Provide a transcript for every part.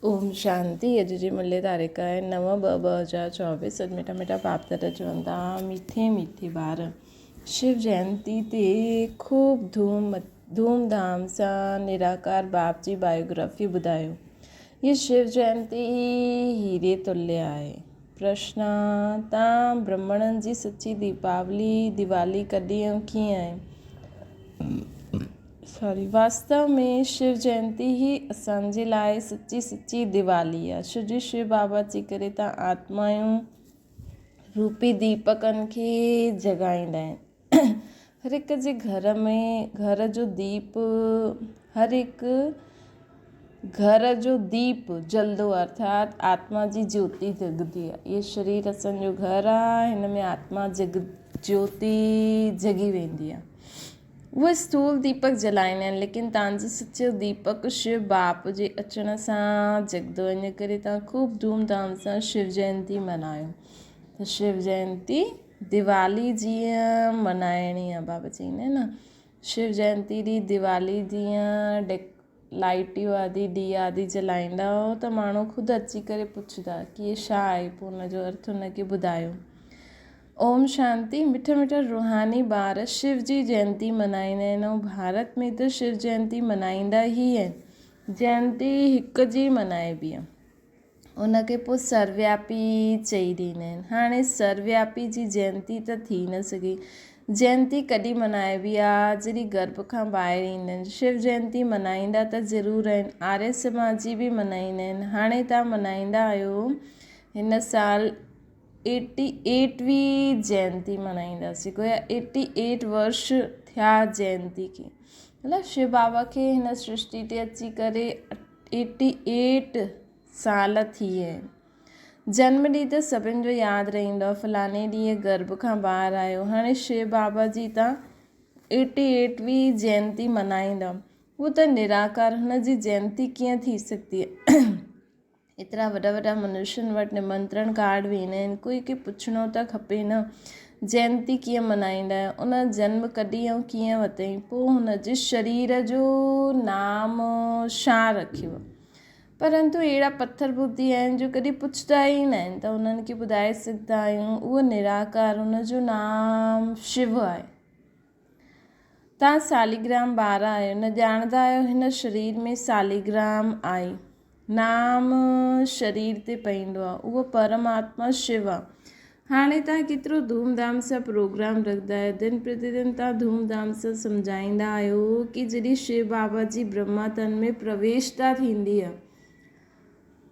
ओम शांति। अॼु जी मुल्य तारीख़ आहे 9/2/2024। अॼु मिठा मिठा बाप दादा चवनि था मीठे मीठे ॿार शिव जयंती ते खूब धूमधाम सां निराकार बाप जी बायोग्राफी ॿुधायो। ये शिव जयंती हीरे तुल्य आहे। प्रश्न, तव्हां ब्राह्मणनि जी सच्ची दिवाली कॾहिं ऐं कीअं आहे? वास्तव में शिव जयंती ही असांजे लाइ सच्ची दिवाली आहे। छोजो शिव बाबा जी करे तव्हां आत्माऊं रूपी दीपकनि खे जगाईंदा आहिनि। हर हिक जे घर में घर जो दीप जलंदो, अर्थात आत्मा जी ज्योति जगदी आहे। ये शरीर असांजो घर आहे, हिन में आत्मा ज्योति जगी वेंदी आहे। उहे स्थूल दीपक जलाईंदा आहिनि, लेकिन तव्हांजो सचो दीपक शिव बाप जे अचण सां जगदो। इन करे तव्हां खूब धूमधाम सां शिव जयंती मल्हायो। त शिव जयंती दिवाली जीअं मल्हाइणी आहे। बाबा चईंदा आहिनि न, शिव जयंती ॾींहुं दिवाली जीअं लाइटियूं आदि ॾीआ आदि जलाईंदा हो त माण्हू ख़ुदि अची करे पुछंदा कि इहे छा आहे, पोइ हुनजो अर्थ हुनखे ॿुधायो। ओम शांति। मिठा मिठा रूहानी ॿार शिव जी जयंती मल्हाईंदा आहिनि ऐं भारत में त शिव जयंती मल्हाईंदा ई आहिनि। जयंती हिकु जी मल्हाइबी आहे, उनखे पोइ सर्वव्यापी चई ॾींदा आहिनि। हाणे सर्वव्यापी जी जयंती त थी न सघे। जयंती कॾहिं मल्हाइबी आहे? जॾहिं गर्भ खां ॿाहिरि ईंदा आहिनि। शिव जयंती मल्हाईंदा त ज़रूरु आहिनि, आर्य समाजी बि मल्हाईंदा आहिनि। हाणे तव्हां मल्हाईंदा आहियो, हिन साल 88वीं जयंती मल्हाईंदासीं। गोया 88 वर्ष थिया जयंती खे। मतलब शिव बाबा खे हिन सृष्टि ते अची करे 88 साल थी विया आहिनि। जन्म ॾींहुं त सभिनि जो यादि रहंदो, फलाणे ॾींहुं गर्भ खां ॿाहिरि आयो। हाणे शिव बाबा जी तव्हां 88वीं जयंती मल्हाईंदा, उहो त निराकार, हुन जी जयंती कीअं थी सघंदी आहे? एतिरा वॾा वॾा मनुष्यनि वटि निमंत्रण कार्ड वेंदा आहिनि। कोई खे पुछणो त खपे न, जयंती कीअं मल्हाईंदा आहियो, उन जन्म कॾहिं ऐं कीअं वरितईं, पोइ हुन जे शरीर जो नाम छा रखियो। परंतु अहिड़ा पत्थर बुद्धि आहिनि जो कॾहिं पुछंदा ई न आहिनि, त उन्हनि खे ॿुधाए सघंदा आहियूं उहो निराकार, हुनजो नाम शिव आहे। तव्हां सालिग्राम ॿार आहियो, न ॼाणंदा आहियो हिन शरीर में सालिग्राम आहे। नाम शरीर ते पईंदो आहे, उहो परमात्मा शिव आहे। हाणे तव्हां केतिरो धूमधाम सां प्रोग्राम रखंदा आहियो, दिन प्रतिदिन तव्हां धूमधाम सां सम्झाईंदा आहियो कि जॾहिं शिव बाबा जी ब्रह्मा तन में प्रवेशता थींदी आहे,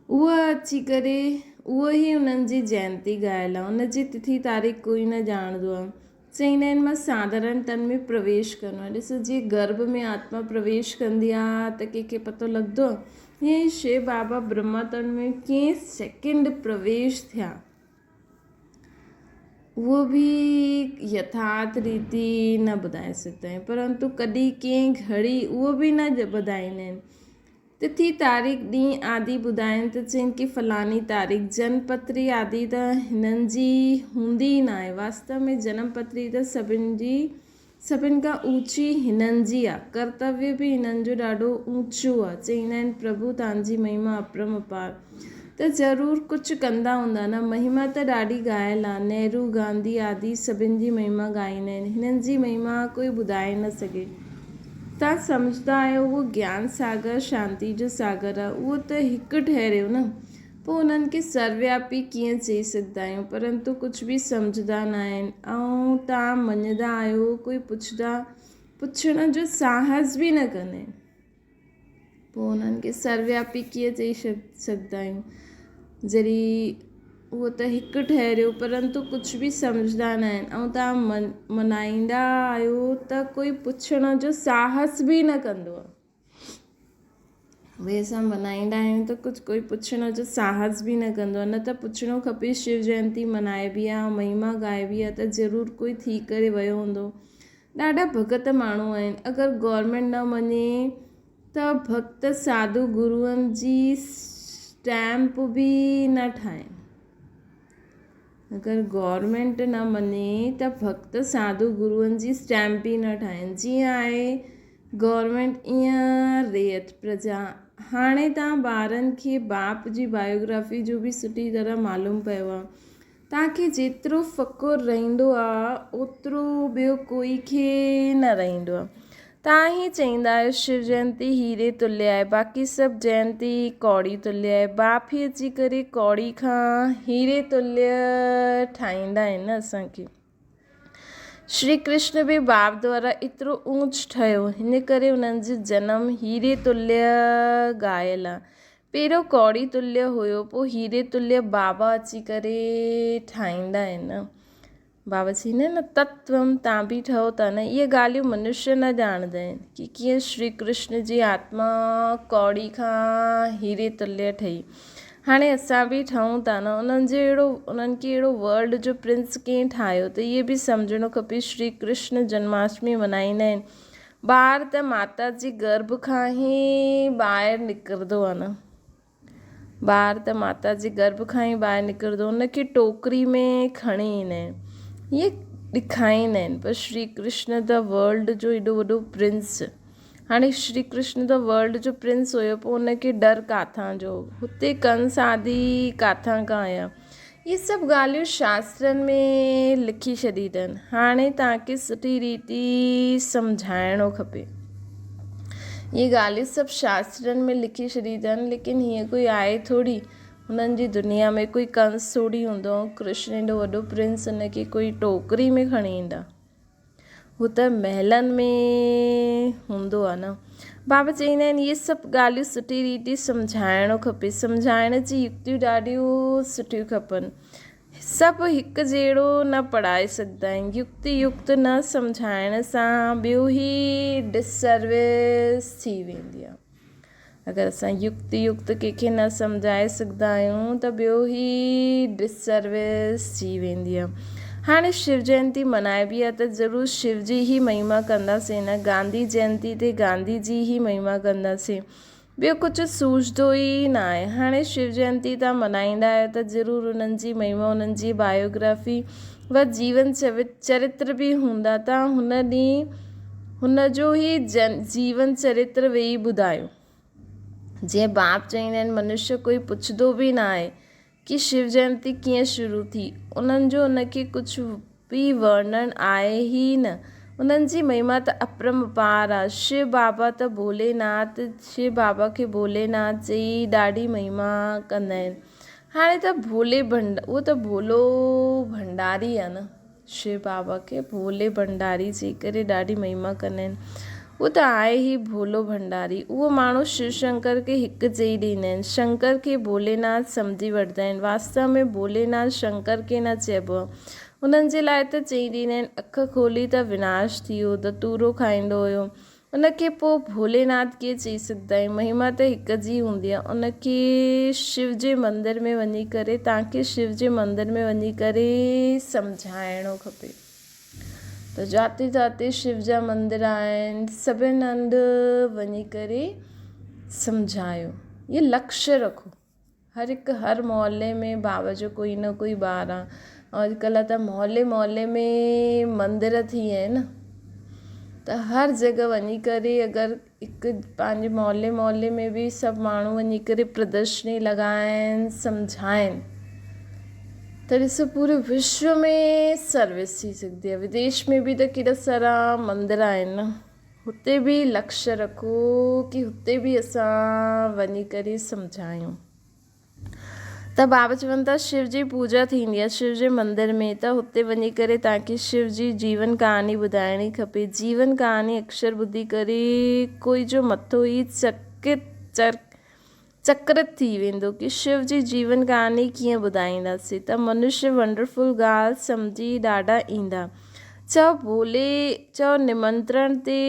उहा अची करे उहो ई उन्हनि जी जयंती ॻाल्हि आहे। उनजी तिथि तारीख़ कोई न ॼाणंदो आहे। चईंदा आहिनि मां साधारण तन में प्रवेश करिणो आहे। ॾिसो, जीअं गर्भ में आत्मा प्रवेश कंदी आहे त कंहिंखे पतो लॻंदो आहे, हीअं शिव बाबा ब्रह्मा तन में कंहिं सेकेंड प्रवेश थिया, उहो बि यथार्थ रीति न ॿुधाए सघंदा आहियूं। परंतु कॾहिं कंहिं घड़ी उहो बि न ॿुधाईंदा आहिनि। तिथि तारीख़ ॾींहुं आदि ॿुधाइनि त चइनि कि फलानी तारीख़। जनमपत्री आदि त हिननि जी हूंदी ई न आहे। वास्तव में जनमपत्री त सभिनि खां ऊची हिननि जी आहे। कर्तव्य बि हिननि जो ॾाढो ऊचो आहे। चईंदा आहिनि प्रभु तव्हांजी महिमा अपरंपार, त ज़रूरु कुझु कंदा हूंदा न। महिमा त ॾाढी ॻायल आहे। नेहरू, गांधी आदि सभिनि जी महिमा ॻाईंदा आहिनि, हिननि जी महिमा कोई ॿुधाए न सघे। तव्हां सम्झंदा आहियो उहो ज्ञान सागर शांति जो सागर आहे, उहो त हिकु ठहिरियो न। पोइ उन्हनि खे सर्वव्यापी कीअं चई सघंदा आहियूं? परंतु कुझु बि सम्झंदा न आहिनि ऐं तव्हां मञंदा आहियो, कोई पुछण जो साहस बि न कंदा आहिनि। पोइ उन्हनि खे सर्वव्यापी कीअं चई सघंदा आहियूं जॾहिं उहो त हिकु ठहिरियो, परंतु कुझु बि सम्झंदा न आहिनि। ऐं तव्हां मल्हाईंदा आहियो त कोई पुछण जो साहस बि न कंदो आहे। उहे असां मल्हाईंदा आहियूं त कोई पुछण जो साहस बि न कंदो आहे। न त पुछणो खपे, शिव जयंती मल्हाइबी आहे, महिमा ॻाइबी आहे, त ज़रूरु कोई थी करे वियो हूंदो। ॾाढा भॻत माण्हू आहिनि। अगरि गवर्नमेंट न मञे त भक्त साधु गुरूअनि जी स्टैम्प बि न ठाहिनि। अगरि गवर्नमेंट न मञे त भक्त साधु गुरूअनि जी स्टैम्प बि न ठाहिनि। जीअं आहे गवर्नमेंट ईअं रेत प्रजा हाणे तव्हां ॿारनि खे बाप जी बायोग्राफी जो बि सुठी तरह मालूम पियो आहे। तव्हांखे जेतिरो फ़कुरु रहंदो आहे ओतिरो ॿियो कोई खे न रहंदो आहे। तव्हां ई चईंदा आहियो शिव जयंती हीरे तुल्य आहे, बाक़ी सभु जयंती कौड़ी तुल्य आहे। बाप ई अची करे कौड़ी खां हीरे तुल्य ठाहींदा आहिनि न असांखे। श्री कृष्ण बि बाप द्वारा एतिरो ऊंच ठहियो, हिन करे उन्हनि जो जनम हीरे तुल्य ॻायल आहे। पहिरियों कौड़ी तुल्य हुयो, पोइ हीरे तुल्य बाबा अची करे ठाहींदा आहिनि न। बाबा चईंदा आहिनि न तत्वम तव्हां बि ठहो था न। इहे ॻाल्हियूं मनुष्य न ॼाणंदा आहिनि कि कीअं श्री कृष्ण जी आत्मा कौड़ी खां हीरे तुल्य ठही। हाणे असां बि ठहूं था न। उन्हनि खे अहिड़ो वर्ल्ड जो प्रिंस कीअं ठाहियो, त इहे बि सम्झणो खपे। श्री कृष्ण जन्माष्टमी मल्हाईंदा आहिनि। ॿार त माता जी गर्भ खां ई ॿाहिरि निकिरंदो आहे न। ॿार त माता जे गर्भ खां ई ॿाहिरि निकिरंदो, उनखे टोकरी में खणी ईंदा आहिनि, इहे ॾेखारींदा आहिनि। पर श्री कृष्ण द वर्ल्ड जो एॾो वॾो प्रिंस। हाणे श्री कृष्ण द वर्ल्ड जो प्रिंस हुयो, पोइ उनखे डर काथां जो, हुते कंस आदि काथां खां आया। इहे सभु ॻाल्हियूं शास्त्रनि में लिखी छॾी अथनि। हाणे तव्हांखे सुठी रीति सम्झाइणो खपे। इहे ॻाल्हियूं सभु शास्त्रनि में लिखी छॾी अथनि, लेकिन हीअं कोई आहे थोरी। हुननि जी दुनिया में कोई कंस थोरी हूंदो, कृष्ण एॾो वॾो प्रिंस, हुनखे कोई टोकरी में खणी ईंदा। हू त महलनि में हूंदो आहे न। बाबा चईंदा आहिनि इहे सभु ॻाल्हियूं सुठी रीति सम्झाइणो खपे। सम्झाइण जी युक्तियूं ॾाढियूं सुठियूं खपनि। सभु हिकु जहिड़ो न पढ़ाए सघंदा आहिनि। युक्ति न सम्झाइण सां ॿियो ई डिससर्विस थी वेंदी आहे। अगरि असां युक्ति कंहिंखे न सम्झाए सघंदा आहियूं त ॿियो ई डिससर्विस थी वेंदी आहे। हाणे शिव जयंती मल्हाइबी आहे त ज़रूरु शिव जी ई महिमा कंदासीं न। गांधी जयंती ते गांधी जी ई महिमा कंदासीं, ॿियो कुझु सूझंदो ई न आहे। हाणे शिव जयंती तव्हां मल्हाईंदा आहियो त ज़रूरु उन्हनि जी महिमा, उन्हनि जी बायोग्राफी व जीवन चरित्र बि हूंदा। तव्हां हुन ॾींहुं हुनजो ई जीवन चरित्र वेही ॿुधायो। जीअं बाप चईंदा आहिनि मनुष्य कोई पुछंदो बि न आहे कि शिव जयंती कीअं शुरू थी, उन्हनि जो उनखे कुझु बि वर्णन आहे ई न। उन्हनि जी महिमा त अपरंपार आहे। शिव बाबा त भोलेनाथ, शिव बाबा खे भोलेनाथ जी ॾाढी महिमा कंदा आहिनि। हाणे त उहो त भोलो भंडारी आहे न। शिव बाबा खे भोले भंडारी चई करे ॾाढी महिमा कंदा आहिनि। उहो त आहे ई भोलो भंडारी। उहो माण्हू शिव शंकर खे हिकु चई ॾींदा आहिनि। शंकर खे भोलेनाथ सम्झी वठंदा आहिनि। वास्तव में भोलेनाथ शंकर खे न चइबो आहे। उन्हनि जे लाइ त चई ॾींदा आहिनि अखि खोली त विनाश थी वियो, धतूरो खाईंदो हुयो। उनखे पोइ भोलेनाथ कीअं चई सघंदा आहियूं। महिमा त हिकु जी हूंदी आहे। उनखे शिव जे मंदर में वञी करे, तव्हांखे शिव जे मंदर में वञी करे सम्झाइणो खपे। त जाते जाते शिव जा मंदर आहिनि सभिनि हंधि वञी करे सम्झायो। इहे लक्ष्य रखो। हर मोहल्ले में बाबा जो कोई न कोई ॿार आहे। अॼुकल्ह त मोहल्ले में मंदर थी विया आहिनि, त हर जॻह वञी करे अगरि हिकु पंहिंजे मोहल्ले में बि सभु माण्हू वञी करे प्रदर्शनी लॻाइनि, सम्झाइनि, त ॾिसो पूरे विश्व में सर्विस थी सघंदी आहे। विदेश में बि त केॾा सारा मंदर आहिनि न। हुते बि लक्ष्य रखो कि हुते बि असां वञी करे सम्झायूं। त बाबा चवनि था शिव जी पूजा थींदी आहे शिव जे मंदर में, त हुते वञी करे तव्हांखे शिव जी जीवन कहानी ॿुधाइणी खपे। जीवन कहानी अक्षर ॿुधी करे कोई जो मथो ई चक्रित थी वेंदो कि शिव जी जीवन कहानी कीअं ॿुधाईंदासीं, त मनुष्य वंडरफुल ॻाल्हि सम्झी ॾाढा ईंदा। चओ निमंत्रण ते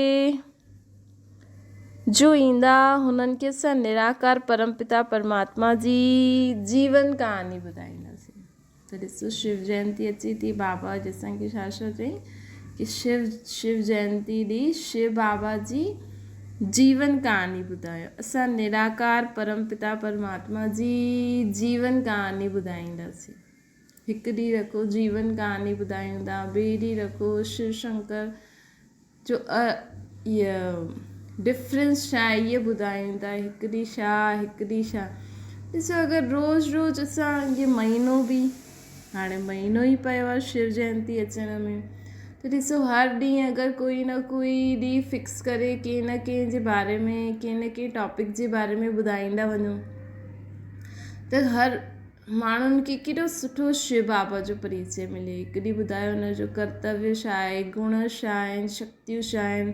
जो ईंदा हुननि खे असां निराकार परमपिता परमात्मा जी जीवन कहानी ॿुधाईंदासीं। त ॾिसो शिव जयंती अचे थी, बाबा असांखे छा चई कि शिव जयंती ॾींहुं शिव बाबा जी जीवन कहानी ॿुधायो। असां निराकार परमपिता परमात्मा जी जीवन कहानी ॿुधाईंदासीं। हिकु ॾींहुं रखो जीवन कहानी ॿुधायूं था, ॿिए ॾींहुं रखो शिव शंकर जो डिफरेंस छा आहे इहे ॿुधाईंदा, हिकिड़ी छा हिकिड़ी छा। ॾिसो अगरि रोज़ु रोज़ु असांखे महीनो बि, हाणे महीनो ई पियो आहे शिव जयंती अचण में, त ॾिसो हर ॾींहुं अगरि कोई न कोई ॾींहुं फिक्स करे कंहिं न कंहिं जे बारे में, कंहिं न कंहिं टॉपिक जे बारे में ॿुधाईंदा वञूं त हर माण्हुनि खे केॾो सुठो शिव बाबा जो परिचय मिले। हिकु ॾींहुं ॿुधायो हुनजो कर्तव्य छा आहे, गुण छा आहिनि, शक्तियूं छा आहिनि,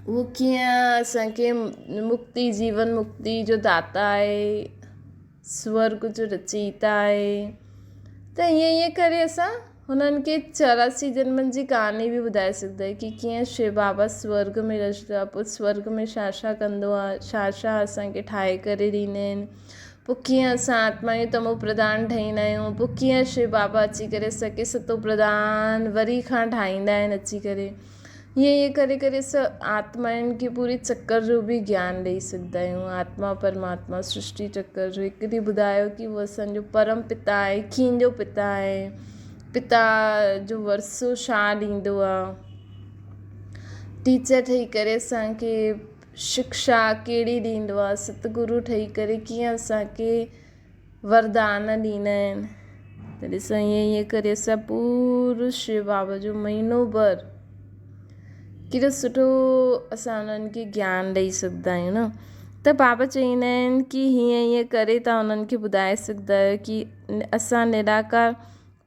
उहो कीअं असांखे मुक्ति, जीवन मुक्ति जो दाता आहे, स्वर्ग जो रचयिता आहे। त ईअं करे असां हुननि खे 84 जन्मनि जी कहानी बि ॿुधाए सघंदा आहियूं कि कीअं शिव बाबा स्वर्ग में रचंदो आहे, पोइ स्वर्ग में छा छा कंदो आहे, छा छा असांखे ठाहे करे ॾींदा आहिनि, पोइ कीअं असां आत्माऊं तमो प्रधान ठाहींदा आहियूं, पोइ कीअं शिव बाबा अची करे असांखे सतो प्रधान वरी खां ठाहींदा आहिनि अची करे। ईअं करे करे असां आत्माउनि खे पूरी चक्कर जो बि ज्ञान ॾेई सघंदा आहियूं, आत्मा परमात्मा सृष्टि चक्कर जो। हिकु ॾींहुं ॿुधायो कि उहो असांजो परम पिता आहे, खींजो पिता आहे, पिता जो वरसो छा ॾींदो आहे, टीचर ठही करे असांखे शिक्षा कहिड़ी ॾींदो आहे, सतगुरु ठही करे कीअं असांखे वरदान ॾींदा आहिनि। त ॾिसो ईअं करे असां पूरो शिव बाबा जो महीनो भर केॾो सुठो असां उन्हनि खे ज्ञान ॾेई सघंदा आहियूं न। त बाबा चवंदा आहिनि कि हीअं करे तव्हां उन्हनि खे ॿुधाए सघंदा आहियो कि असां निराकार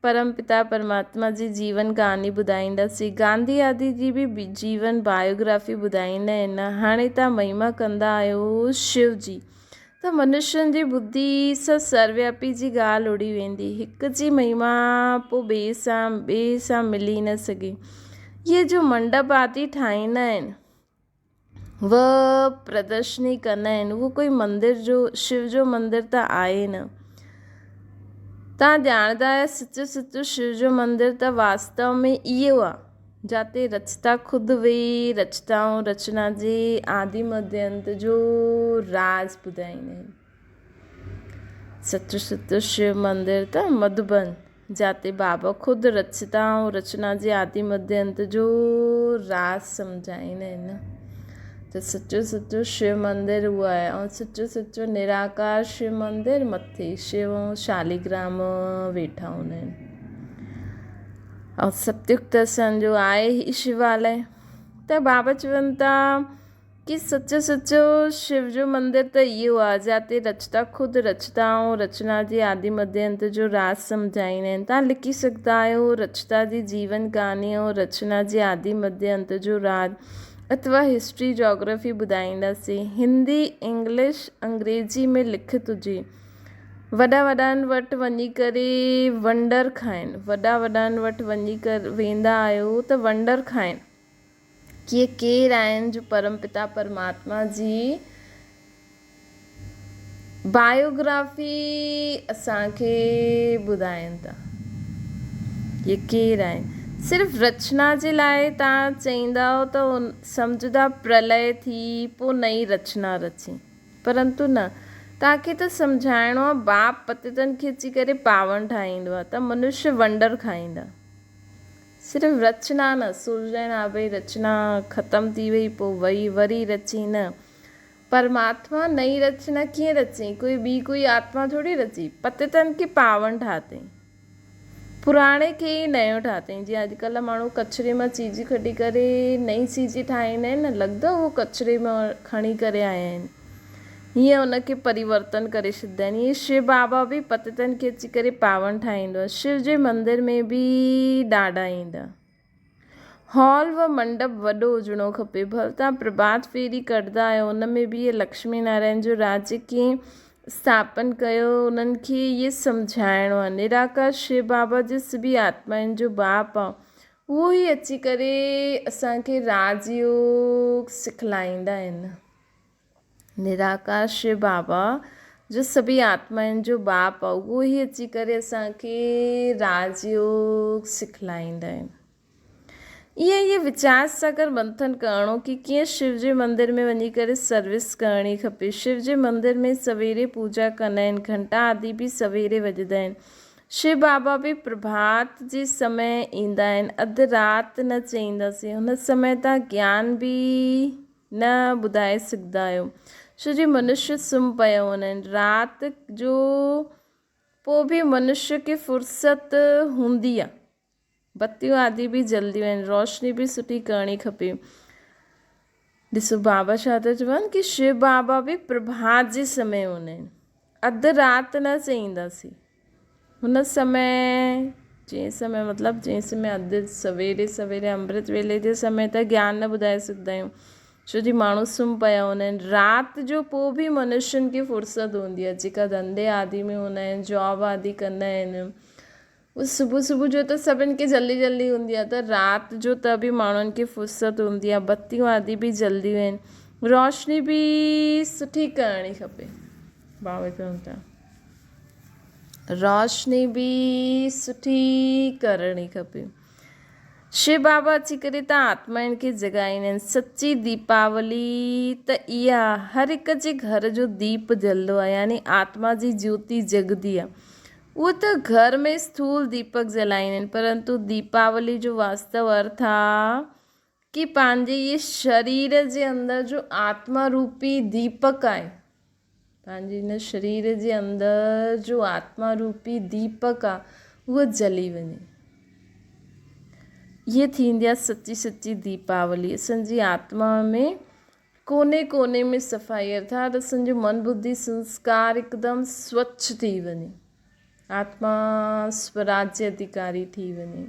परम पिता परमात्मा जी जीवन कहानी ॿुधाईंदासीं, गांधी आदि जी बि जीवन बायोग्राफी ॿुधाईंदा आहिनि। हाणे तव्हां महिमा कंदा आहियो शिव जी, त मनुष्यनि जी बुद्धि सां सर्वव्यापी जी ॻाल्हि उड़ी वेंदी, हिक जी महिमा पोइ ॿिए सां मिली न सघे। ये जो मंडप आदि ठाहींदा आहिनि, वह प्रदर्शनी कंदा आहिनि, उहो कोई मंदिर जो, शिव जो मंदिर त आहे न। तव्हां ॼाणंदा आहियो सचो शिव जो मंदिर त वास्तव में इहो आहे जिते रचता ख़ुदि वेही रचताऊं रचना जे आदि मध्य अंत जो राज ॿुधाईंदा आहिनि। सचो शिव मंदिर त मधुबन, जिते बाबा ख़ुदि रचताऊं रचना जे आदि मध्य अंत जो राज सम्झाईंदा आहिनि। त सचो शिव मंदिर उहो आहे, ऐं सचो निराकार शिव मंदिर मथे शिव ऐं शालिग्राम वेठा हूंदा आहिनि। ऐं सत्युक्त असांजो आहे ई शिवालय। त बाबा चवनि था कि सचो शिव जो मंदिर त इहो आहे जिते रचता ख़ुदि रचताऊं रचना जी आदि मध्य अंत जो राज सम्झाईंदा आहिनि। तव्हां लिखी सघंदा आहियो रचता जी जीवन कहानी ऐं रचना जी आदि मध्य अंत जो राज, अथवा हिस्ट्री जोग्राफी ॿुधाईंदासीं, हिंदी इंग्लिश अंग्रेजी में लिखित हुजे। वॾनि वटि वञी करे वंडर खाइनि, वॾनि वटि वञी करे वेंदा आहियो त वंडर खाइनि कि केरु आहिनि जो परमपिता परमात्मा जी बायोग्राफी असांखे ॿुधाइनि था, ये केरु आहिनि। सिर्फ़ु रचना जे लाइ तव्हां चईंदा त सम्झदा प्रलय थी पोइ नई रचना रची, परंतु न, तव्हांखे त सम्झाइणो आहे बाप पतितनि खे अची करे पावन ठाहींदो आहे त मनुष्य वंडर खाईंदा। सिर्फ़ु रचना न सोचणु आहे भई रचना ख़तमु थी वई पोइ वरी रची, न, परमात्मा नई रचना कीअं रची, कोई आत्मा थोड़ी रची, पतितनि खे पावन ठातई, पुराणे खे ई नयो ठातई। जीअं अॼुकल्ह माण्हू कचिरे मां चीजी कढी करे नई चीजी ठाहींदा आहिनि न, लॻंदो उहो कचिरे मां खणी करे आया आहिनि, हीअं हुनखे परिवर्तन करे छॾींदा आहिनि। हीअं शिव बाबा बि पतितनि खे अची करे पावन ठाहींदो आहे। शिव जे मंदिर में बि ॾाढा ईंदा। हॉल व मंडप वॾो हुजिणो खपे। भले तव्हां प्रभात फेरी कढंदा आहियो, हुन में बि इहे लक्ष्मी नारायण जो राज्य कीअं स्थापन कयो, उन्हनि खे इहे सम्झाइणो आहे। निराकार शिव बाबा जे सभी आत्माउनि जो बाप आहे, उहो ई अची करे असांखे राजयोग सिखलाईंदा आहिनि। निराकार शिव बाबा जो सभी आत्माउनि जो बाप आहे, उहो ई अची करे असांखे राजयोग सिखलाईंदा आहिनि। इहे वीचार सां मंथन करिणो कि कीअं शिव जे मंदिर में वञी करे सर्विस करणी खपे। शिव जे मंदिर में सवेरे पूजा कंदा आहिनि, घंटा आदि बि सवेरे वॼंदा आहिनि। शिव बाबा बि प्रभात जे समय ईंदा आहिनि, अधु राति न चईंदासीं, हुन समय तव्हां ज्ञान बि न ॿुधाए सघंदा आहियो, छो जो मनुष्य सुम्ही पिया हूंदा आहिनि। राति जो पोइ बि मनुष्य खे फ़ुर्सत हूंदी आहे, बत्तियूं आदि बि जल्दियूं आहिनि, रोशनी बि सुठी करणी खपे। ॾिसो बाबा छा था चवनि कि शिव बाबा बि प्रभात जे समय हूंदा आहिनि, अधु राति न चईंदासीं, हुन समय जंहिं समय मतिलबु जंहिं समय अधु सवेरे अमृत वेले जे समय त ज्ञान न ॿुधाए सघंदा आहियूं, छो जो माण्हू सुम्ही पिया हूंदा आहिनि। राति जो पोइ बि मनुष्यनि खे फ़ुर्सत हूंदी आहे, जेका धंधे आदि में हूंदा आहिनि, जॉब आदि कंदा आहिनि, उहो सुबुह जो त सभिनि खे जल्दी हूंदी आहे, त राति जो त बि माण्हुनि खे फ़ुर्सत हूंदी आहे, बत्तियूं आदि बि जल्दियूं आहिनि, रोशनी बि सुठी करणी खपे। बाबा चवनि था रोशनी बि सुठी करणी खपे। शिव बाबा अची करे त आत्माउनि खे जगाईंदा आहिनि। सची दीपावली त इहा हर हिक जे घर जो दीप जलंदो आहे, यानी आत्मा जी ज्योति जगदी आहे। उहो त घर में स्थूल दीपक जलाईंदा आहिनि, परंतु दीपावली जो वास्तव अर्थ आहे कि पंहिंजे ये शरीर जे अंदरि जो आत्मा रूपी दीपक आहे, पंहिंजे हिन शरीर जे अंदरि जो आत्मा रूपी दीपक आहे उहो जली वञे। ये थींदी आहे सची दीपावली। असांजी आत्मा में कोने कोने में सफ़ाई, अर्थात असांजो मन बुद्धि संस्कार हिकदमि स्वच्छ थी वञे, आत्मा स्वराज्य अधिकारी थी वञे।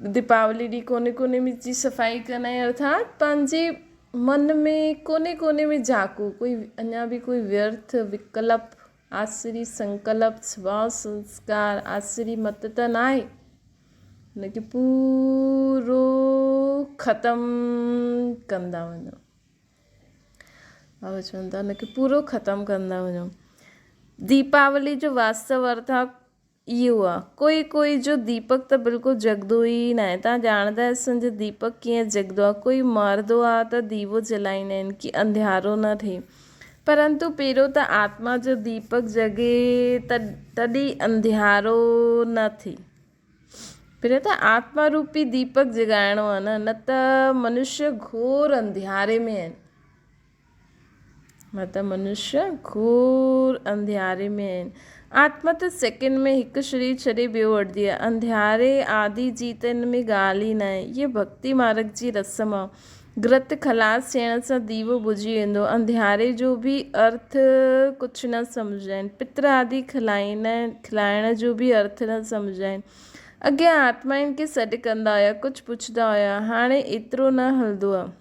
दीपावली ॾींहुं कोने कोने में जी सफ़ाई कंदा आहियूं, अर्थात पंहिंजे मन में कोने कोने में झांकू, कोई अञा बि कोई व्यर्थ विकल्प आसरी संकल्प स्वभाव संस्कार आसरी मत त न आहे, हुनखे पूरो ख़तमु कंदा वञो। बाबा चवनि था हुनखे पूरो ख़तमु कंदा वञो। दीपावली जो वास्तव अर्थ इहो आहे। कोई जो दीपक त बिल्कुलु जगंदो ई न आहे। तव्हां ॼाणंदा असांजो दीपक कीअं जगंदो आहे। कोई मरंदो आहे त दीवो जलाईंदा आहिनि कि अंधियारो न थिए, परंतु पहिरियों त आत्मा जो दीपक जगे तॾहिं अंधियारो न थिए। पहिरियों त आत्मा रूपी दीपक जगाइणो आहे, न त मनुष्य घोर अंधियारे में आहिनि, मनुष्य घोर अंधियारे में आहिनि। आत्मा त सेकेंड में हिकु शरीर छॾे ॿियो वठंदी आहे। अंधियारे आदि जी त हिन में ॻाल्हि ई न आहे। इहा भक्ति मार्ग जी रस्म आहे। घृत खलास थियण सां दीवो बुझी वेंदो। अंधियारे जो बि अर्थ कुझु न सम्झंदा आहिनि। पित्र आदि खिलाइण जो बि अर्थ न सम्झंदा आहिनि। अॻियां आत्माउनि खे सॾु कंदा हुया, कुझु पुछंदा हुया, हाणे एतिरो न हलंदो आहे।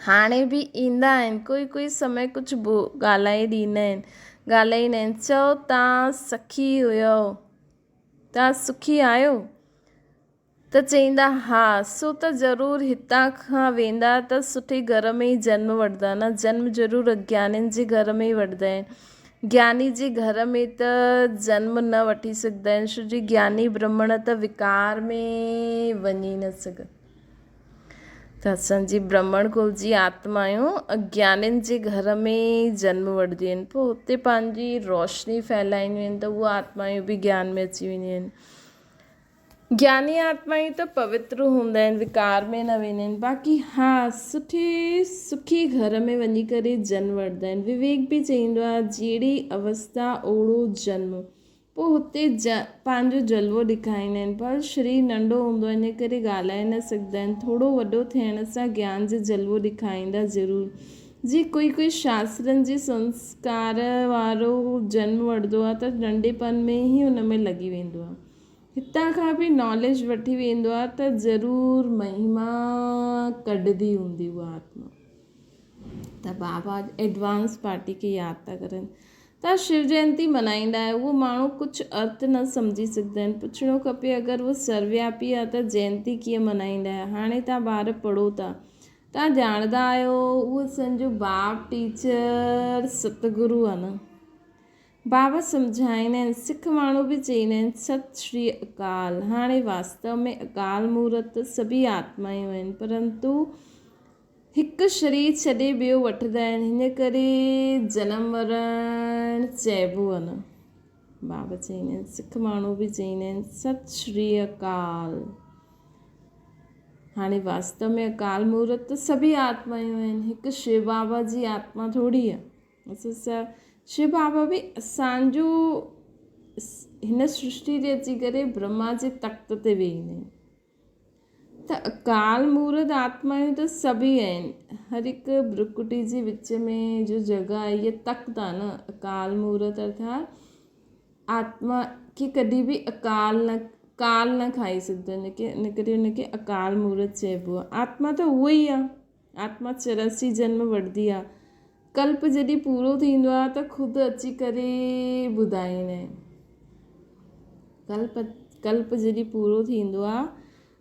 हाणे बि ईंदा आहिनि, कोई समय कुझु ॻाल्हाए ॾींदा आहिनि, ॻाल्हाईंदा आहिनि। चओ तव्हां सखी हुयो, तव्हां सुखी आहियो, त चईंदा हा, सो त ज़रूरु हितां खां वेंदा त सुठे घर में ई जन्म वठंदा न। जन्म ज़रूरु अज्ञानियुनि जे घर में ई वठंदा आहिनि। ज्ञानी जे घर में त जन्म न वठी सघंदा आहिनि, छो जो ज्ञानी ब्राह्मण त विकार में वञी न सघनि। त असांजी ब्राह्मण कुल जी आत्मायूं अज्ञानियुनि जे घर में जन्म वठंदियूं आहिनि, पोइ हुते पंहिंजी रोशनी फैलाईंदियूं आहिनि, त उहे आत्मायूं बि ज्ञान में अची वेंदियूं आहिनि। ज्ञानी आत्मायूं त पवित्र हूंदा आहिनि, विकार में न वेंदा आहिनि। बाक़ी हा, सुखी घर में वञी करे जन्म वठंदा आहिनि। विवेक बि चईंदो आहे, जहिड़ी अवस्था ओड़ो जन्म। पोइ हुते पंहिंजो जलवो ॾेखारींदा आहिनि, पर शरीर नंढो हूंदो आहे, इन करे ॻाल्हाए न सघंदा आहिनि। थोरो वॾो थियण सां ज्ञान जो जलवो ॾेखारींदा ज़रूरु। जी कोई शास्त्रनि जे संस्कार वारो जन्म वठंदो आहे त नंढेपन में ई हुन में लॻी वेंदो आहे। हितां खां बि नॉलेज वठी वेंदो आहे त ज़रूरु महिमा कढंदी हूंदी उहा आत्मा। त बाबा एडवांस पार्टी खे यादि था करनि। त शिव जयंती मल्हाईंदा आहियो, उहो माण्हू कुझु अर्थ न सम्झी सघंदा आहिनि। पुछणो खपे, अगरि उहो सर्वव्यापी आहे त जयंती कीअं मल्हाईंदा आहियो। हाणे तव्हां ॿार पढ़ो था, तव्हां ॼाणंदा आहियो उहो असांजो बाप टीचर सतगुरू आहे न। बाबा सम्झाईंदा आहिनि, सिख माण्हू बि चईंदा आहिनि सत श्री अकाल। हाणे वास्तव में अकाल मूर्त सभी आत्मायूं आहिनि, परंतु हिकु शरीर छॾे ॿियो वठंदा आहिनि, हिन करे जनम मरण चइबो आहे न। बाबा चईंदा आहिनि, सिख माण्हू बि चईंदा आहिनि सत श्री अकाल। हाणे वास्तव में अकाल मूर्त त सभी आत्मायूं आहिनि, हिकु शिव बाबा जी आत्मा थोरी आहे। असां शिव बाबा बि असांजो हिन सृष्टि ते अची करे ब्रह्मा जे तख़्त ते वेहींदा आहिनि। त अकाल मूर्त आत्मायूं त सभी आहिनि। हर हिकु भ्रुकुटी जे विच में जो जॻह आहे इहा तख़्त आहे न। अकाल मूर्त अर्थात आत्मा खे कॾहिं बि काल न खाई सघंदो, इन करे हुनखे अकाल मूर्त चइबो आहे। आत्मा त उहो ई आहे, आत्मा 84 जन्म वठंदी आहे। कल्प जॾहिं पूरो थींदो आहे त ख़ुदि अची करे ॿुधाईंदा आहिनि। कल्प जॾहिं पूरो थींदो आहे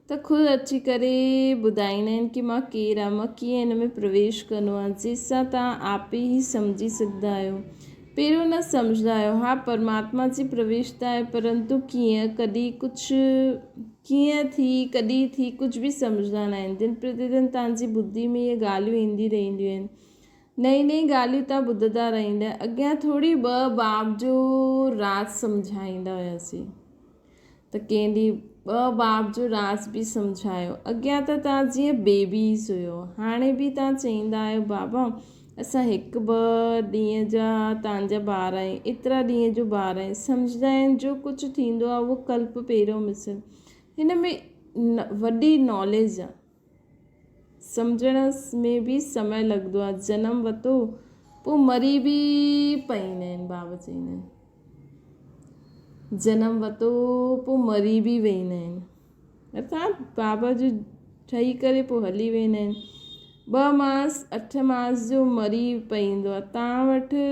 त ख़ुदि अची करे ॿुधाईंदा आहिनि कि मां केरु आहियां, मां कीअं हिन में प्रवेश करिणो आहे, जंहिंसां तव्हां आप ई सम्झी सघंदा आहियो। पहिरियों न सम्झंदा आहियो। हा, परमात्मा जी प्रवेशता आहे, परंतु कीअं, कॾहिं कुझु कीअं थी, कॾहिं थी, कुझु बि सम्झंदा न आहिनि। दिन प्रतिदिन तव्हांजी ॿुधी में इहे ॻाल्हियूं ईंदी रहंदियूं आहिनि। नई नई ॻाल्हियूं तव्हां ॿुधंदा रहंदा। अॻियां थोरी 2 बाब जो राज सम्झाईंदा हुआसीं, त कंहिं ॾींहुं 2 बाब जो राज बि सम्झायो। अॻियां त तव्हां जीअं बेबीस हुयो, हाणे बि तव्हां चईंदा आहियो बाबा असां 1-2 ॾींहं जा तव्हांजा ॿार आहियूं, एतिरा ॾींहं जो ॿार आहियूं। सम्झंदा आहिनि जो कुझु थींदो आहे उहो कल्प पहिरियों मिसल। हिन में वॾी नॉलेज आहे, सम्झण में बि समय लॻंदो आहे। जनम वरितो पोइ मरी बि पईंदा आहिनि। बाबा चईंदा आहिनि जनम वरितो पोइ मरी बि वेंदा आहिनि, अर्थात बाबा जो ठही करे पोइ हली वेंदा आहिनि। 2 मास 8 मास जो मरी पईंदो आहे। तव्हां वटि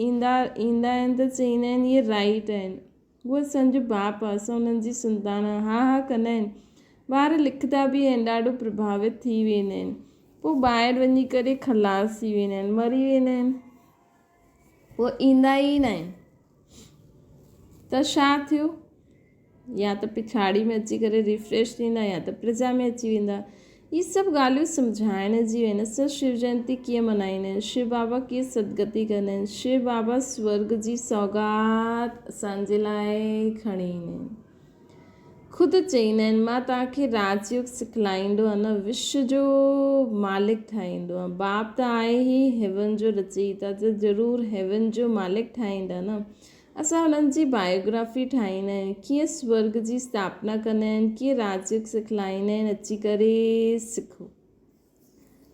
ईंदा आहिनि त चईंदा आहिनि इहे राइट आहिनि, उहो असांजो बाप आहे, असां उन्हनि जी संतान। हा कंदा आहिनि। ॿार लिखंदा बि आहिनि, ॾाढो प्रभावित थी वेंदा आहिनि, पोइ ॿाहिरि वञी करे खलास थी वेंदा आहिनि, मरी वेंदा आहिनि, पोइ ईंदा ई न आहिनि। त छा थियो, या त पिछाड़ी में अची करे रिफ्रेश थींदा या त प्रजा में अची वेंदा। ये सभु ॻाल्हियूं सम्झाइण जी आहिनि। असां शिव जयंती कीअं मल्हाईंदा आहियूं, शिव बाबा कीअं सदगति कंदा आहिनि। शिव बाबा स्वर्ग जी सौगात असांजे लाइ खणी ईंदा आहिनि। ख़ुदि चईंदा आहिनि मां तव्हांखे राजयोग सिखलाईंदो आहे न, विश्व जो मालिक ठाहींदो आहे। बाप त आहे ई हेवन जो रचयिता, त ज़रूरु हेवन जो मालिक ठाहींदा न। असां हुननि जी बायोग्राफी ठाहींदा आहियूं, कीअं स्वर्ग जी स्थापना कंदा आहिनि, कीअं राजयोग सिखलाईंदा आहिनि, अची करे सिखो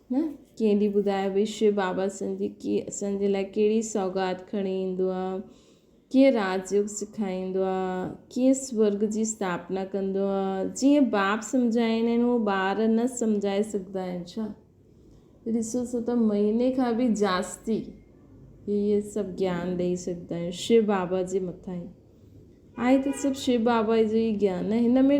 न। कंहिं ॾींहुं ॿुधायो भई शिव बाबा असांजे लाइ कहिड़ी सौगात खणी ईंदो आहे, कीअं राजयोग सेखारींदो आहे, कीअं स्वर्ग जी स्थापना कंदो आहे। जीअं बाप सम्झाईंदा आहिनि उहो ॿार न सम्झाए सघंदा आहिनि छा। ॾिसो त महीने खां बि जास्ती इहे सभु ज्ञान ॾेई सघंदा आहियूं शिव बाबा जे मथां ई आहे। त सभु शिव बाबा जो ई ज्ञान आहे। हिन में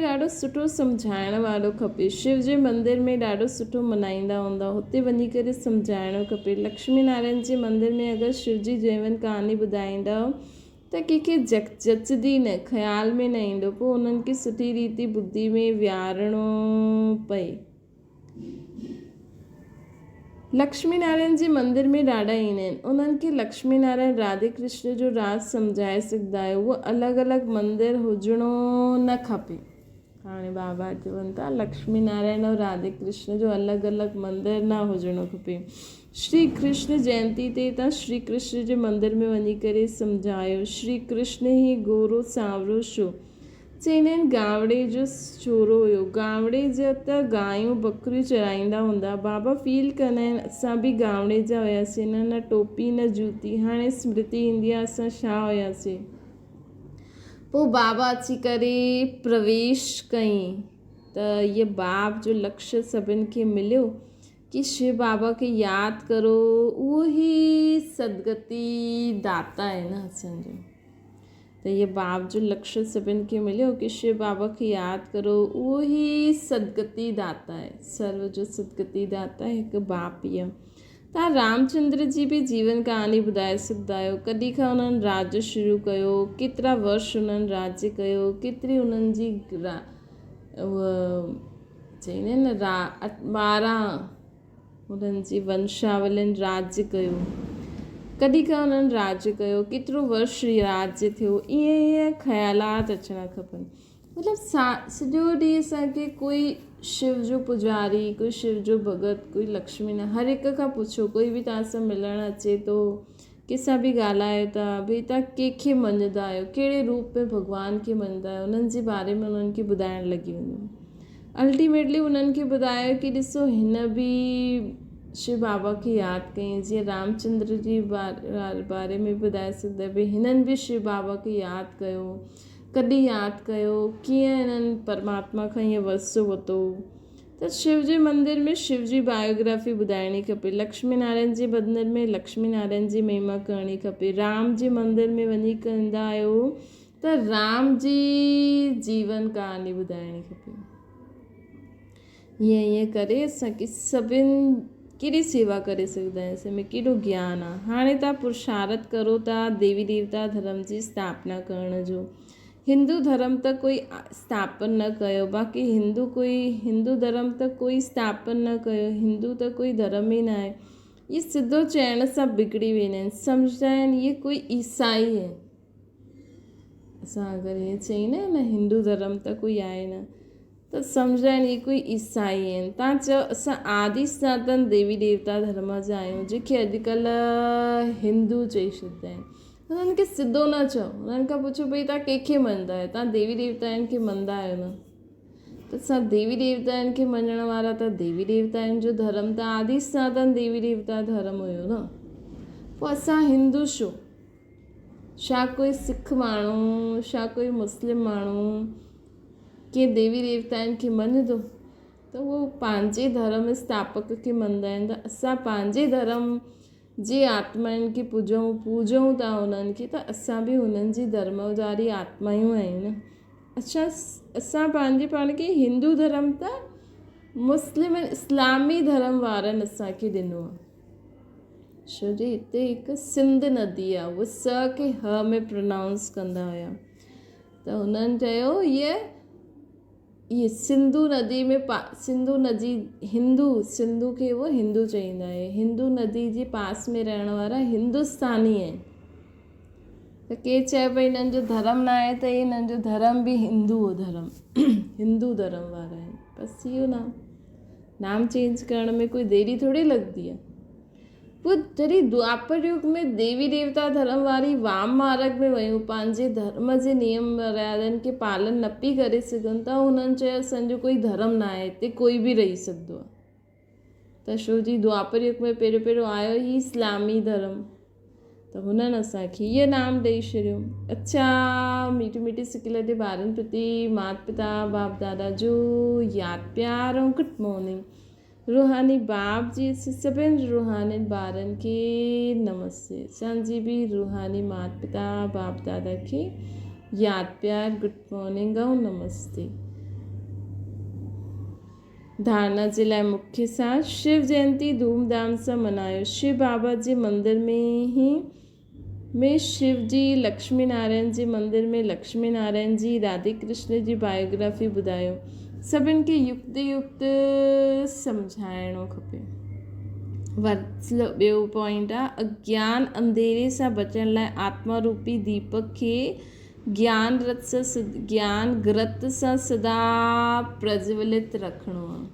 ॾाढो सुठो सम्झाइण वारो खपे। शिव जे मंदर में ॾाढो सुठो मल्हाईंदा हूंदा, हुते वञी करे सम्झाइणो खपे। लक्ष्मी नारायण जे मंदर में अगरि शिव जी जीवन कहानी ॿुधाईंदा त कंहिंखे जचदी न, ख़्याल में न ईंदो, पोइ उन्हनि खे सुठी रीति बुद्धि में विहारणो पए। लक्ष्मी नारायण जे मंदर में ॾाढा ईंदा आहिनि, उन्हनि खे लक्ष्मी नारायण राधे कृष्ण जो राज सम्झाए सघंदा आहियो। उहो अलॻि अलॻि मंदर हुजणो न खपे। हाणे बाबा चवनि था लक्ष्मी नारायण और राधे कृष्ण जो अलॻि अलॻि मंदर न हुजणो खपे। श्री कृष्ण जयंती ते तव्हां श्री कृष्ण जे मंदर में वञी करे सम्झायो श्री कृष्ण ई गोरो सांवरो छो। चईंदा आहिनि गावड़े जो छोरो हुयो, गावड़े जा त गायूं बकरियूं चराईंदा हूंदा। बाबा फील कंदा आहिनि असां बि गावड़े जा हुयासीं, न टोपी न जूती। हाणे स्मृति ईंदी आहे असां छा हुयासीं। पोइ बाबा अची करे प्रवेश कयईं त इहे बाप जो लक्ष्य सभिनि खे मिलियो कि शिव बाबा खे यादि करो, उहो ई सदगति दाता आहे न असांजो। त इहे बाप जो लक्ष्य सभिनि खे मिलियो कि शिव बाबा खे यादि करो, उहो ई सदगति दाता आहे। सर्व जो सदगति दाता हिकु बाप ई आहे। तव्हां रामचंद्र जी बि जीवन कहानी ॿुधाए सघंदा आहियो, कॾहिं खां उन्हनि राज्य शुरू कयो, केतिरा वर्ष उन्हनि राज्य कयो, केतिरी उन्हनि जी चईंदा आहिनि न 12 उन्हनि जी वंशावलियुनि राज्य कयो। कॾहिं खां उन्हनि राज्य कयो, केतिरो वर्ष राज्य थियो, ईअं ख़्यालात अचणा खपनि। मतिलबु सॼो ॾींहुं असांखे कोई शिव जो पुजारी, कोई शिव जो भगत, कोई लक्ष्मी न, हर हिक खां पुछो, कोई बि तव्हां सां मिलणु अचे थो, कंहिंसां बि ॻाल्हायो था, भई तव्हां कंहिंखे मञंदा आहियो, कहिड़े रूप में भॻवान खे मञंदा आहियो, उन्हनि जे बारे में उन्हनि खे ॿुधाइण लॻी वञो। अल्टीमेटली उन्हनि खे ॿुधायो कि ॾिसो हिन बि शिव बाबा खे यादि कयईं, जीअं रामचंद्र जी बारे में ॿुधाए सघंदा, भई हिननि बि शिव बाबा खे यादि कयो, कॾहिं यादि कयो, कीअं हिननि परमात्मा खां ईअं वरसो वरितो। त शिव जे मंदर में शिव जी बायोग्राफी ॿुधाइणी खपे, लक्ष्मी नारायण जे मंदर में लक्ष्मी नारायण जी महिमा करणी खपे, राम जे मंदर में वञी कंदा आहियो त राम जी जीवन कहानी ॿुधाइणी खपे। ईअं करे असांखे सभिनि कहिड़ी सेवा करे सघंदा आहियूं, असां में केॾो ज्ञान आहे। हाणे तव्हां पुरुषार्थ करो था देवी देवता धर्म जी स्थापना करण जो। हिंदू धर्म त कोई स्थापन न कयो, बाक़ी हिंदू धर्म त कोई स्थापन न कयो, हिंदू त कोई धर्म ई न आहे, इहे सिधो चइण सां बिगड़ी वेंदा आहिनि, सम्झंदा आहिनि इहे कोई ईसाई आहे। असां अगरि ईअं चई न हिंदू धर्म त कोई आहे न, त सम्झंदा आहिनि इहे कोई ईसाई आहिनि। तव्हां चओ असां आदि सनातन देवी देवता धर्म जा आहियूं, जेके अॼुकल्ह हिंदू चई छॾंदा आहिनि। उन्हनि खे सिधो न चओ, उन्हनि खां पुछो भई तव्हां कंहिंखे मञंदा आहियो, तव्हां देवी देवताउनि खे मञंदा आहियो न, त असां देवी देवताउनि खे मञण वारा त देवी देवताउनि जो धर्म त आदि सनातन देवी देवता धर्म हुयो न, पोइ असां हिंदू छा कोई सिख माण्हू, छा कोई मुस्लिम माण्हू कंहिं देवी देवताउनि खे मञंदो, त उहो पंहिंजे धर्म स्थापक खे मञंदा आहिनि। त असां पंहिंजे धर्म जे आत्माउनि खे पूजूं था उन्हनि खे, त असां बि हुननि जी धर्मवारी आत्मायूं आहियूं न। असां पंहिंजे पाण खे हिंदू धर्म त मुस्लिम ऐं इस्लामी धर्म वारनि असांखे ॾिनो आहे। छो जो हिते हिकु सिंध नदी आहे, उहा स खे ह में प्रोनाउंस कंदा हुया, त हुननि चयो इहे सिंधु नदी में सिंधु खे उहो हिंदू चईंदा आहे, हिंदू नदी जे पास में रहण वारा हिंदुस्तानी आहिनि। त के चए भई हिननि जो धर्म न आहे, त हिननि जो धर्म बि हिंदू धर्म हिंदू धर्म वारा आहिनि, बसि इहो नाम चेंज करण में कोई देरी थोरी लॻंदी आहे। पोइ जॾहिं द्वापर युग में देवी देवता धर्म वारी वाम मार्ग में वियूं, पंहिंजे धर्म जे नियम मर्यादनि खे पालन न पई करे सघनि, त हुननि चयो असांजो कोई धर्म न आहे, हिते कोई बि रही सघंदो आहे। त छो जी द्वापर युग में पहिरियों आयो ई इस्लामी धर्म, त हुननि असांखे इहे नाम ॾेई छॾियो। अच्छा, मीठी सिकल जे ॿारनि प्रति माता पिता बाप दादा जो यादि प्यार ऐं गुड मॉर्निंग। रूहानी बाप जी सभिनि रूहानी ॿारनि खे नमस्ते। असांजी बि रूहानी माता पिता बाप दादा खे यादि प्यार गुड मॉर्निंग ऐं नमस्ते। धारणा जे लाइ मुख्य सार, शिव जयंती धूमधाम सां मल्हायो। शिव बाबा जे मंदर में शिव जी, लक्ष्मी नारायण जे मंदर में लक्ष्मी नारायण जी, राधे कृष्ण जी बायोग्राफी ॿुधायो। सभिनि खे युक्त सम्झाइणो खपे। ॿियो पॉइंट आहे अज्ञान अंधेरे सां बचण लाइ आत्मा रूपी दीपक खे ज्ञान घृत सां सदा प्रज्वलित रखिणो आहे।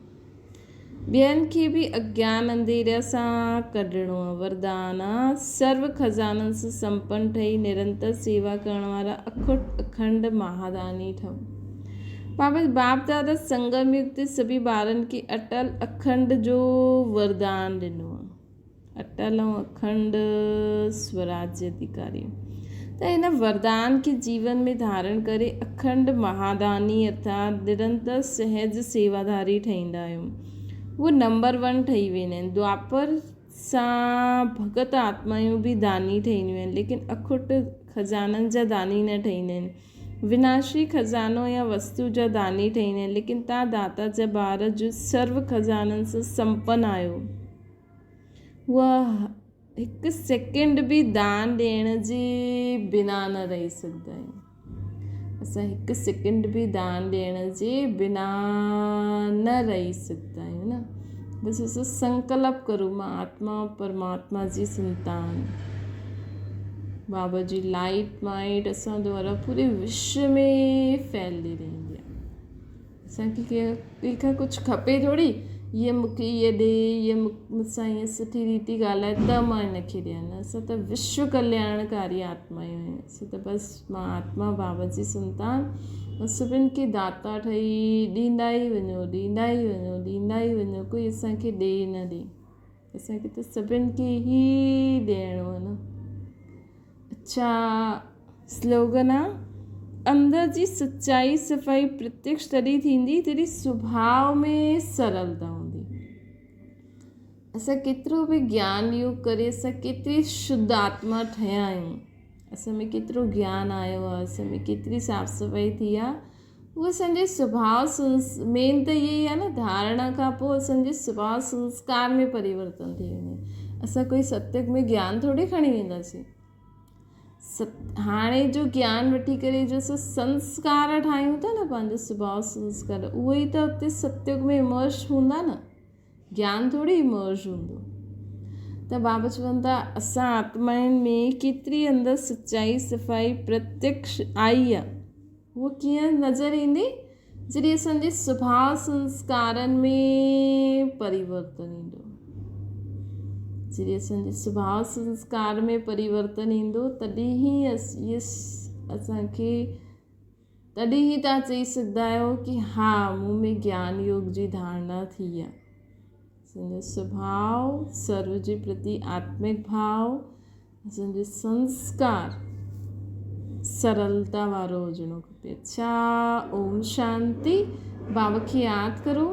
ॿियनि खे बि अज्ञान अंधेरे सां कढणो आहे। वरदान आहे सर्व खज़ाननि सां संपन्न ठही निरंतर सेवा करण वारा अखुट अखंड महादानी ठहो। बाप दादा संगम युग ते सभी ॿारनि खे अटल अखंड जो वरदान ॾिनो आहे, अटल ऐं अखंड स्वराज्य अधिकारी। त हिन वरदान खे जीवन में धारण करे अखंड महादानी अर्थात निरंतर सहज सेवाधारी ठहींदा आहियूं। उहे नंबर 1 ठही वेंदा आहिनि। द्वापर सां भगत आत्मायूं बि दानी ठहींदियूं आहिनि, लेकिन अखुट खज़ाननि जा दानी न ठहींदा आहिनि। विनाशी खज़ानो या वस्तु जा दानी ठहींदा आहिनि, लेकिन तव्हां दाता जा ॿार जो सर्व खज़ाननि सां संपन्न आहियो। उहा हिकु सेकेंड बि दान ॾियण जे बिना न रही सघंदा आहियूं। असां हिकु सेकेंड बि दान ॾियण जे बिना न रही सघंदा आहियूं न। बसि असां संकल्प करूं मां आत्मा परमात्मा जी संतान। बाबा जी लाइट माइट असां द्वारा पूरे विश्व में फैलदी रहंदी आहे। असांखे कंहिंखां कुझु खपे थोरी, ये मूंखे ये ॾे, ये मूंसां ईअं सुठी रीति ॻाल्हाए त मां हिनखे ॾियां। असां त विश्व कल्याणकारी आत्मायूं आहियूं। असां त बसि मां आत्मा बाबा जी संतान सभिनि खे दाता ठही ॾींदा ई वञो, ॾींदा ई वञो, ॾींदा ई वञो। कोई असांखे ॾे न ॾे, असांखे त सभिनि खे ई ॾियणो आहे न। अच्छा, स्लोगन आहे, अंदर जी सच्चाई सफ़ाई प्रत्यक्ष तॾहिं थींदी तॾहिं स्वभाव में सरलता हूंदी। असां केतिरो बि ज्ञान योग करे, असां केतिरी शुद्ध आत्मा ठहिया आहियूं, असां में केतिरो ज्ञान आयो आहे, असां में केतिरी साफ़ सफ़ाई थी आहे, उहो असांजे स्वभाव मेन त इहे ई आहे न। धारणा खां पोइ असांजे स्वभाव संस्कार में परिवर्तन थी वञे। असां कोई सत्संग में ज्ञान थोरी खणी वेंदासीं। हाणे जो ज्ञान वठी करे जो असां संस्कार ठाहियूं था न, पंहिंजो स्वभाव संस्कार, उहो ई त उते सत्युग में इमर्ज हूंदा न, ज्ञान थोरी इमर्ज हूंदो। त बाबा चवनि था असां आत्माउनि में केतिरी अंदरि सच्चाई सफ़ाई प्रत्यक्ष आई आहे। उहो कीअं नज़र ईंदी? जॾहिं असांजे स्वभाव संस्कारनि में परिवर्तन ईंदो। जॾहिं असांजे स्वभाव संस्कार में परिवर्तन ईंदो तॾहिं ई असांखे, तॾहिं ई तव्हां चई सघंदा आहियो कि हा, मूं में ज्ञान योग जी धारणा थी आहे। असांजो स्वभाव, सर्व जे प्रति आत्मिक भाव, असांजो संस्कार सरलता वारो हुजणो खपे। अच्छा, ओम शांति। बाबा खे यादि करो।